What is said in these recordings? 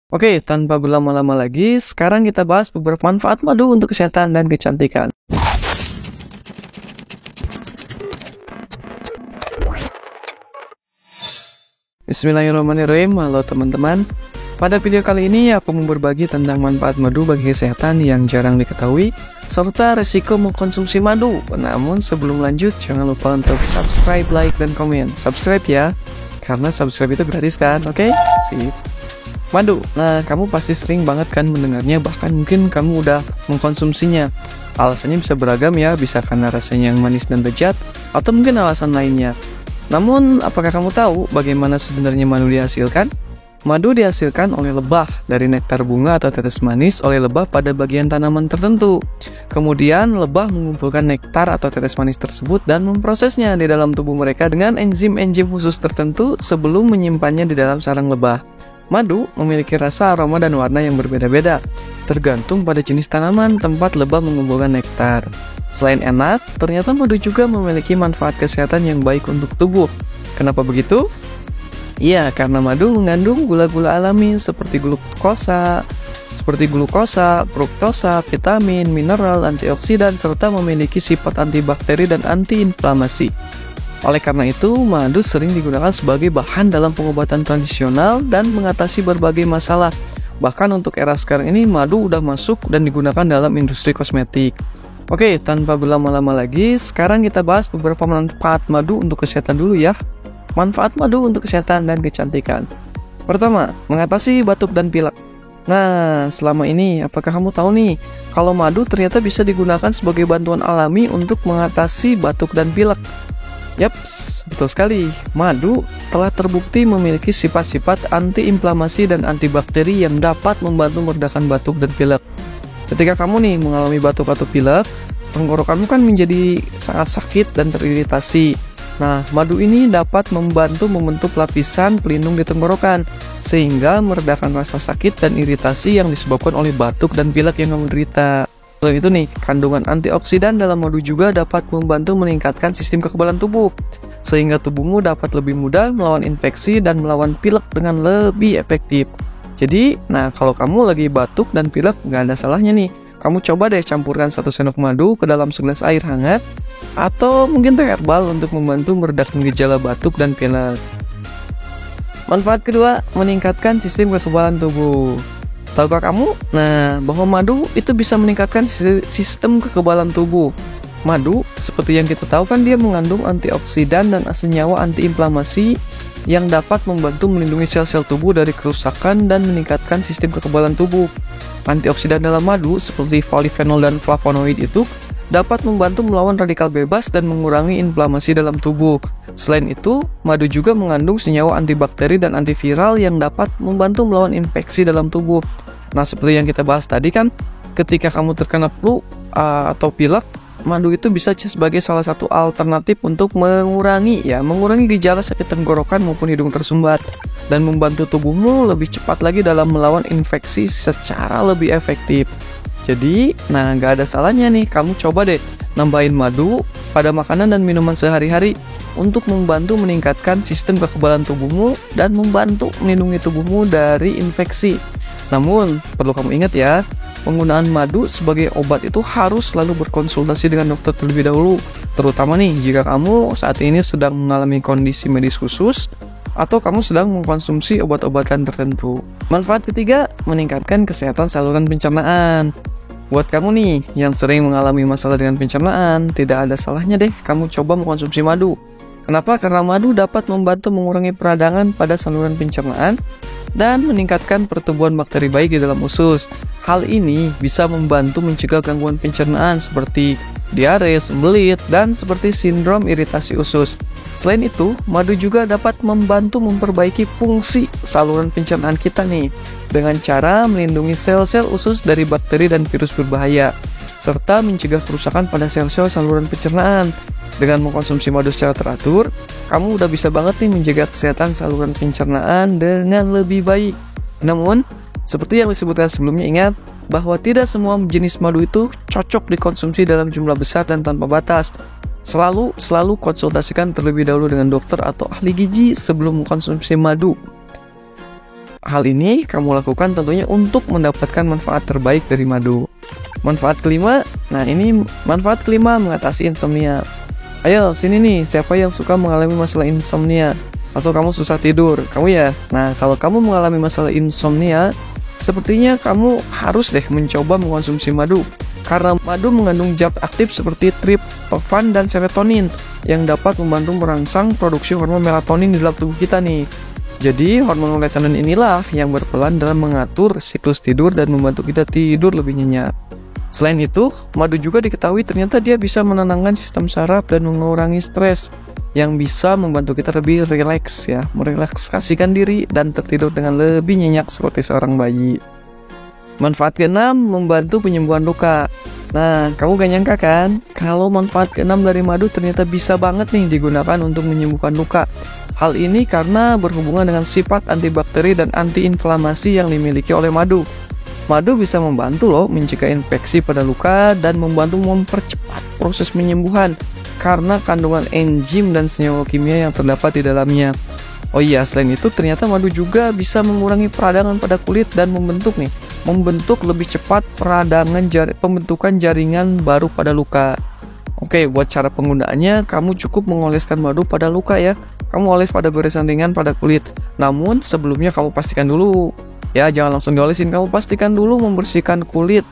Oke, tanpa berlama-lama lagi, sekarang kita bahas beberapa manfaat madu untuk kesehatan dan kecantikan. Bismillahirrahmanirrahim, halo teman-teman. Pada video kali ini, aku mau berbagi tentang manfaat madu bagi kesehatan yang jarang diketahui, serta resiko mengkonsumsi madu. Namun sebelum lanjut, jangan lupa untuk subscribe, like, dan komen. Subscribe ya, karena subscribe itu gratis kan, oke? Sip. Madu, nah kamu pasti sering banget kan mendengarnya, bahkan mungkin kamu udah mengkonsumsinya. Alasannya bisa beragam ya, bisa karena rasanya yang manis dan lezat, atau mungkin alasan lainnya. Namun, apakah kamu tahu bagaimana sebenarnya madu dihasilkan? Madu dihasilkan oleh lebah dari nektar bunga atau tetes manis oleh lebah pada bagian tanaman tertentu. Kemudian, lebah mengumpulkan nektar atau tetes manis tersebut dan memprosesnya di dalam tubuh mereka dengan enzim-enzim khusus tertentu sebelum menyimpannya di dalam sarang lebah. Madu memiliki rasa, aroma, dan warna yang berbeda-beda, tergantung pada jenis tanaman tempat lebah mengumpulkan nektar. Selain enak, ternyata madu juga memiliki manfaat kesehatan yang baik untuk tubuh. Kenapa begitu? Iya, karena madu mengandung gula-gula alami seperti glukosa, fruktosa, vitamin, mineral, antioksidan, serta memiliki sifat antibakteri dan antiinflamasi. Oleh karena itu, madu sering digunakan sebagai bahan dalam pengobatan tradisional dan mengatasi berbagai masalah. Bahkan untuk era sekarang ini, madu udah masuk dan digunakan dalam industri kosmetik. Oke, tanpa berlama-lama lagi, sekarang kita bahas beberapa manfaat madu untuk kesehatan dulu ya. Manfaat madu untuk kesehatan dan kecantikan. Pertama, mengatasi batuk dan pilek. Nah, selama ini, apakah kamu tahu nih, kalau madu ternyata bisa digunakan sebagai bantuan alami untuk mengatasi batuk dan pilek? Yaps, betul sekali. Madu telah terbukti memiliki sifat-sifat antiinflamasi dan antibakteri yang dapat membantu meredakan batuk dan pilek. Ketika kamu nih mengalami batuk atau pilek, tenggorokanmu kan menjadi sangat sakit dan teriritasi. Nah, madu ini dapat membantu membentuk lapisan pelindung di tenggorokan, sehingga meredakan rasa sakit dan iritasi yang disebabkan oleh batuk dan pilek yang kamu derita. Selain itu nih, kandungan antioksidan dalam madu juga dapat membantu meningkatkan sistem kekebalan tubuh, sehingga tubuhmu dapat lebih mudah melawan infeksi dan melawan pilek dengan lebih efektif. Jadi, nah kalau kamu lagi batuk dan pilek, nggak ada salahnya nih, kamu coba deh campurkan 1 sendok madu ke dalam segelas air hangat, atau mungkin teh herbal untuk membantu meredakan gejala batuk dan pilek. Manfaat kedua, meningkatkan sistem kekebalan tubuh. Tahukah kamu? Nah, bahwa madu itu bisa meningkatkan sistem kekebalan tubuh. Madu, seperti yang kita tahu kan dia mengandung antioksidan dan senyawa antiinflamasi yang dapat membantu melindungi sel-sel tubuh dari kerusakan dan meningkatkan sistem kekebalan tubuh. Antioksidan dalam madu seperti polifenol dan flavonoid itu dapat membantu melawan radikal bebas dan mengurangi inflamasi dalam tubuh. Selain itu, madu juga mengandung senyawa antibakteri dan antiviral yang dapat membantu melawan infeksi dalam tubuh. Nah, seperti yang kita bahas tadi kan, ketika kamu terkena flu atau pilek, madu itu bisa sebagai salah satu alternatif untuk mengurangi gejala sakit tenggorokan maupun hidung tersumbat dan membantu tubuhmu lebih cepat lagi dalam melawan infeksi secara lebih efektif. Jadi, nah gak ada salahnya nih kamu coba deh nambahin madu pada makanan dan minuman sehari-hari untuk membantu meningkatkan sistem kekebalan tubuhmu dan membantu melindungi tubuhmu dari infeksi. Namun, perlu kamu ingat ya, penggunaan madu sebagai obat itu harus selalu berkonsultasi dengan dokter terlebih dahulu. Terutama nih, jika kamu saat ini sedang mengalami kondisi medis khusus atau kamu sedang mengkonsumsi obat-obatan tertentu. Manfaat ketiga, meningkatkan kesehatan saluran pencernaan. Buat kamu nih yang sering mengalami masalah dengan pencernaan, tidak ada salahnya deh kamu coba mengkonsumsi madu. Kenapa? Karena madu dapat membantu mengurangi peradangan pada saluran pencernaan dan meningkatkan pertumbuhan bakteri baik di dalam usus. Hal ini bisa membantu mencegah gangguan pencernaan seperti diare, sembelit, dan seperti sindrom iritasi usus. Selain itu, madu juga dapat membantu memperbaiki fungsi saluran pencernaan kita nih, dengan cara melindungi sel-sel usus dari bakteri dan virus berbahaya, serta mencegah kerusakan pada sel-sel saluran pencernaan. Dengan mengkonsumsi madu secara teratur, kamu udah bisa banget nih menjaga kesehatan saluran pencernaan dengan lebih baik. Namun, seperti yang disebutkan sebelumnya, ingat bahwa tidak semua jenis madu itu cocok dikonsumsi dalam jumlah besar dan tanpa batas. Selalu konsultasikan terlebih dahulu dengan dokter atau ahli gizi sebelum mengkonsumsi madu. hal ini kamu lakukan tentunya untuk mendapatkan manfaat terbaik dari madu. Manfaat kelima, manfaat kelima mengatasi insomnia. Ayo sini nih, siapa yang suka mengalami masalah insomnia? Atau kamu susah tidur? Kamu ya? Nah, kalau kamu mengalami masalah insomnia, sepertinya kamu harus deh mencoba mengkonsumsi madu. Karena madu mengandung zat aktif seperti triptofan dan serotonin yang dapat membantu merangsang produksi hormon melatonin di dalam tubuh kita nih. Jadi, hormon melatonin inilah yang berperan dalam mengatur siklus tidur dan membantu kita tidur lebih nyenyak. Selain itu, madu juga diketahui ternyata dia bisa menenangkan sistem saraf dan mengurangi stres yang bisa membantu kita lebih rileks ya, merelaksasikan diri dan tertidur dengan lebih nyenyak seperti seorang bayi. Manfaat keenam, membantu penyembuhan luka. Nah, kamu gak nyangka kan kalau manfaat keenam dari madu ternyata bisa banget nih digunakan untuk menyembuhkan luka. Hal ini karena berhubungan dengan sifat antibakteri dan antiinflamasi yang dimiliki oleh madu. Madu bisa membantu loh mencegah infeksi pada luka dan membantu mempercepat proses penyembuhan karena kandungan enzim dan senyawa kimia yang terdapat di dalamnya. Oh iya, selain itu ternyata madu juga bisa mengurangi peradangan pada kulit dan membentuk lebih cepat pembentukan jaringan baru pada luka. Oke, buat cara penggunaannya, kamu cukup mengoleskan madu pada luka ya. Kamu oles pada goresan ringan pada kulit. Namun sebelumnya kamu pastikan dulu, ya jangan langsung diolesin. Kamu pastikan dulu membersihkan kulit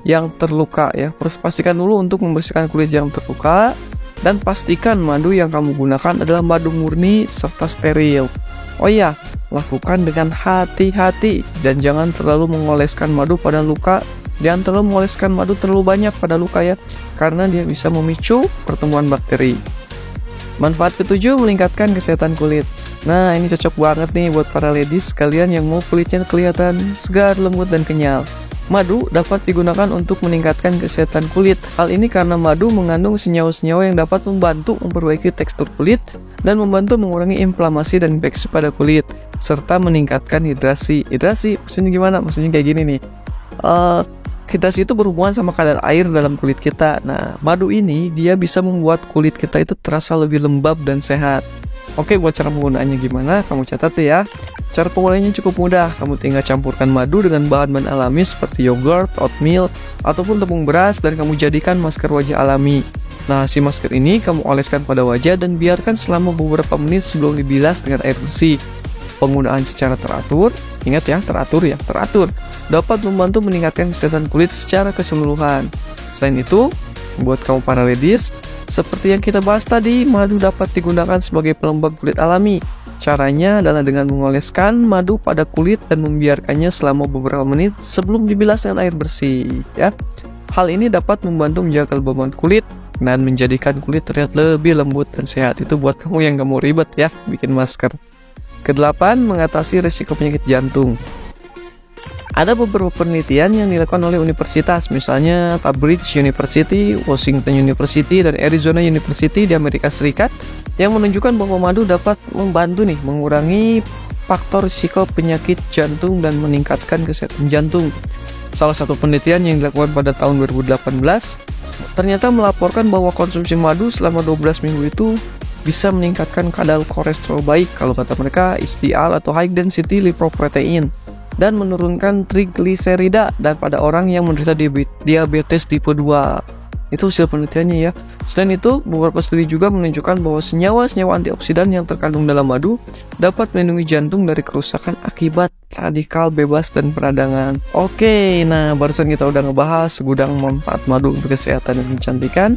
yang terluka ya. Pastikan dulu untuk membersihkan kulit yang terluka. Dan pastikan madu yang kamu gunakan adalah madu murni serta steril. Oh iya, lakukan dengan hati-hati dan jangan terlalu mengoleskan madu pada luka. Jangan terlalu mengoleskan madu terlalu banyak pada luka ya, karena dia bisa memicu pertumbuhan bakteri. Manfaat ketujuh, meningkatkan kesehatan kulit. Nah, ini cocok banget nih buat para ladies sekalian yang mau kulitnya kelihatan segar, lembut, dan kenyal. Madu dapat digunakan untuk meningkatkan kesehatan kulit. Hal ini karena madu mengandung senyawa-senyawa yang dapat membantu memperbaiki tekstur kulit dan membantu mengurangi inflamasi dan infeksi pada kulit, serta meningkatkan hidrasi. Hidrasi, maksudnya gimana? Maksudnya kayak gini nih. Hidrasi itu berhubungan sama kadar air dalam kulit kita. Nah, madu ini dia bisa membuat kulit kita itu terasa lebih lembab dan sehat. Oke, buat cara penggunaannya gimana? Kamu catat ya. Cara penggunaannya cukup mudah. Kamu tinggal campurkan madu dengan bahan-bahan alami seperti yogurt, oatmeal, ataupun tepung beras dan kamu jadikan masker wajah alami. Nah, si masker ini kamu oleskan pada wajah dan biarkan selama beberapa menit sebelum dibilas dengan air bersih. Penggunaan secara teratur, ingat ya, teratur, dapat membantu meningkatkan kesehatan kulit secara keseluruhan. Selain itu, buat kamu para ladies, seperti yang kita bahas tadi, madu dapat digunakan sebagai pelembab kulit alami. Caranya adalah dengan mengoleskan madu pada kulit dan membiarkannya selama beberapa menit sebelum dibilas dengan air bersih ya. Hal ini dapat membantu menjaga kelembaban kulit dan menjadikan kulit terlihat lebih lembut dan sehat. Itu buat kamu yang gak mau ribet ya bikin masker. Kedelapan, mengatasi risiko penyakit jantung. Ada beberapa penelitian yang dilakukan oleh universitas, misalnya Cambridge University, Washington University, dan Arizona University di Amerika Serikat, yang menunjukkan bahwa madu dapat membantu mengurangi faktor risiko penyakit jantung dan meningkatkan kesehatan jantung. Salah satu penelitian yang dilakukan pada tahun 2018 ternyata melaporkan bahwa konsumsi madu selama 12 minggu itu bisa meningkatkan kadar kolesterol baik, kalau kata mereka HDL atau high density lipoprotein, dan menurunkan trigliserida dan pada orang yang menderita diabetes tipe 2. Itu hasil penelitiannya ya. Selain itu, beberapa studi juga menunjukkan bahwa senyawa-senyawa antioksidan yang terkandung dalam madu dapat melindungi jantung dari kerusakan akibat radikal bebas dan peradangan. Oke, nah barusan kita udah ngebahas segudang manfaat madu untuk kesehatan dan kecantikan.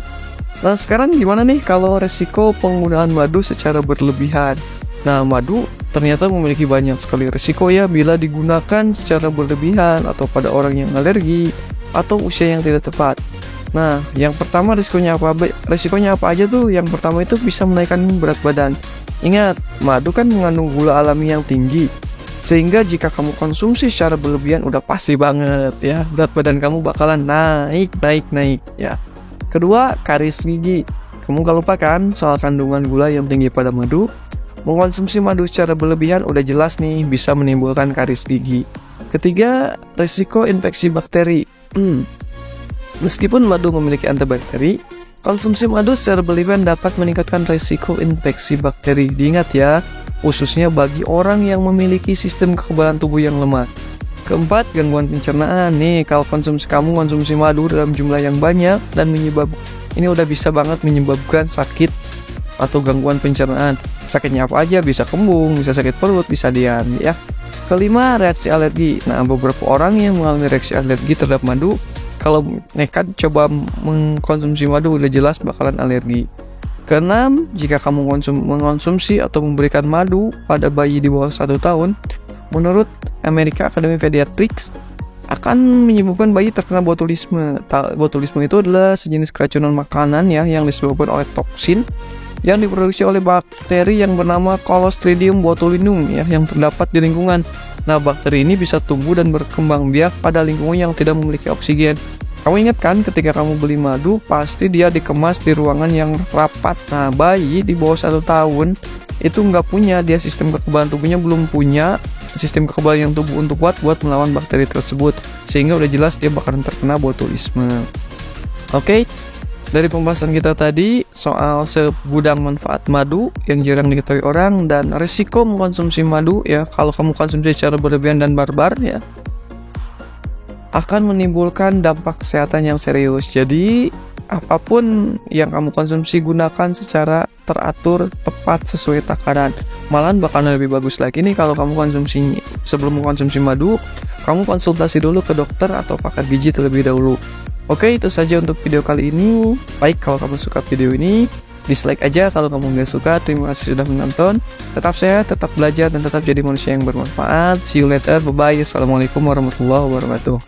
Nah sekarang gimana nih kalau resiko penggunaan madu secara berlebihan? Nah, madu ternyata memiliki banyak sekali risiko ya bila digunakan secara berlebihan atau pada orang yang alergi atau usia yang tidak tepat. Nah, yang pertama risikonya apa aja tuh? Yang pertama itu bisa menaikkan berat badan. Ingat, madu kan mengandung gula alami yang tinggi. Sehingga jika kamu konsumsi secara berlebihan udah pasti banget ya, berat badan kamu bakalan naik ya. Kedua, karies gigi. Kamu gak lupa kan soal kandungan gula yang tinggi pada madu? Mengkonsumsi madu secara berlebihan udah jelas nih bisa menimbulkan karies gigi. Ketiga, risiko infeksi bakteri. Meskipun madu memiliki antibakteri, Konsumsi madu secara berlebihan dapat meningkatkan resiko infeksi bakteri. Diingat ya, khususnya bagi orang yang memiliki sistem kekebalan tubuh yang lemah. Keempat, gangguan pencernaan. Nih, kalau kamu konsumsi madu dalam jumlah yang banyak dan ini udah bisa banget menyebabkan sakit atau gangguan pencernaan. Sakitnya apa aja, bisa kembung, bisa sakit perut, bisa diare ya. Kelima, reaksi alergi. Nah, beberapa orang yang mengalami reaksi alergi terhadap madu, kalau nekat coba mengkonsumsi madu udah jelas bakalan alergi. Keenam, jika kamu mengonsumsi atau memberikan madu pada bayi di bawah 1 tahun, menurut American Academy of Pediatrics akan menyebabkan bayi terkena botulisme. Botulisme itu adalah sejenis keracunan makanan ya yang disebabkan oleh toksin yang diproduksi oleh bakteri yang bernama Clostridium botulinum ya yang terdapat di lingkungan. Nah, bakteri ini bisa tumbuh dan berkembang biak pada lingkungan yang tidak memiliki oksigen. Kamu ingat kan ketika kamu beli madu, pasti dia dikemas di ruangan yang rapat. Nah, bayi di bawah 1 tahun itu nggak punya, dia sistem kekebalan tubuhnya belum punya sistem kekebalan yang tubuh untuk buat melawan bakteri tersebut. Sehingga udah jelas dia bakalan terkena botulisme. Oke. Dari pembahasan kita tadi soal segudang manfaat madu yang jarang diketahui orang dan risiko mengkonsumsi madu ya, kalau kamu konsumsi secara berlebihan dan barbar ya, akan menimbulkan dampak kesehatan yang serius. Jadi apapun yang kamu konsumsi gunakan secara teratur, tepat, sesuai takaran. Malahan bakalan lebih bagus lagi nih kalau kamu sebelum mengkonsumsi madu, kamu konsultasi dulu ke dokter atau pakar gizi terlebih dahulu. Oke, itu saja untuk video kali ini. Baik, kalau kamu suka video ini, dislike aja kalau kamu nggak suka. Terima kasih sudah menonton. Tetap sehat, tetap belajar, dan tetap jadi manusia yang bermanfaat. See you later, bye-bye. Assalamualaikum warahmatullahi wabarakatuh.